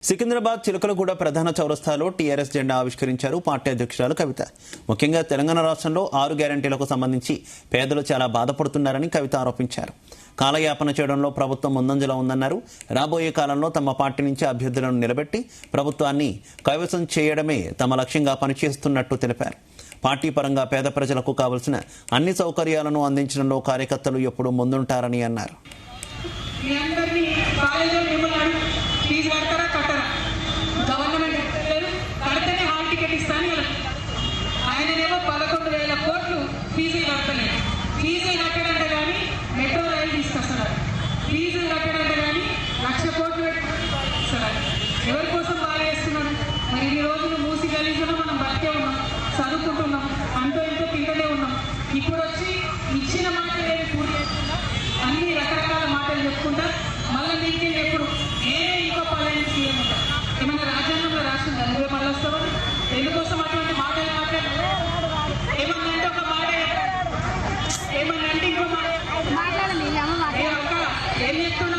సికింద్రాబాద్ చిలకలగూడ ప్రధాన చౌరస్తాలో టీఆర్ఎస్ జెండా ఆవిష్కరించారు పార్టీ అధ్యక్షురాలు కవిత. ముఖ్యంగా తెలంగాణ రాష్ట్రంలో 6 గ్యారంటీలకు సంబంధించి పేదలు చాలా బాధపడుతున్నారని కవిత ఆరోపించారు. కాలయాపన చేయడంలో ప్రభుత్వం ముందంజలో ఉందన్నారు. రాబోయే కాలంలో తమ పార్టీ నుంచి అభ్యర్థులను నిలబెట్టి ప్రభుత్వాన్ని కైవసం చేయడమే తమ లక్ష్యంగా పనిచేస్తున్నట్టు తెలిపారు. పార్టీ పరంగా పేద ప్రజలకు కావలసిన అన్ని సౌకర్యాలను అందించడంలో కార్యకర్తలు ఎప్పుడూ ముందుంటారని అన్నారు. ఆయననేమో 11,000 కోట్లు ఫీజులు కట్టలేదు. ఫీజులు కట్టడంటే కానీ మెట్రో రైలు తీసుకొస్తున్నారు. ఫీజులు కట్టడంటే కానీ 1,00,000 కోట్లు పెట్టుకుంటున్నారు. ఎవరి కోసం బాగా చేస్తున్నారు? మరి ఇన్ని రోజులు మూసి గలీజులో మనం బతికే ఉన్నాం, చదువుకుంటున్నాం, అంటూ ఇంటూ తింటూనే ఉన్నాం. ఇప్పుడు వచ్చి ఇచ్చిన మాటలు ఏమి పూర్తి చేసుకుంటా అన్ని రకరకాల మాటలు చెప్పుకుంటా మళ్ళీ నీకే ఎప్పుడు నేనే ఇంకో పాలన సీఎం ఉంటా. ఏమైనా రాజ్యాంగంలో రాసిందా నువ్వే మళ్ళీ వస్తావా? ఎందుకోసం అటువంటి మాటలు ఏమన్నా అంటే ఒక మాట, ఏమన్నా అంటే ఇంకో మాట ఏం చెప్తున్నా?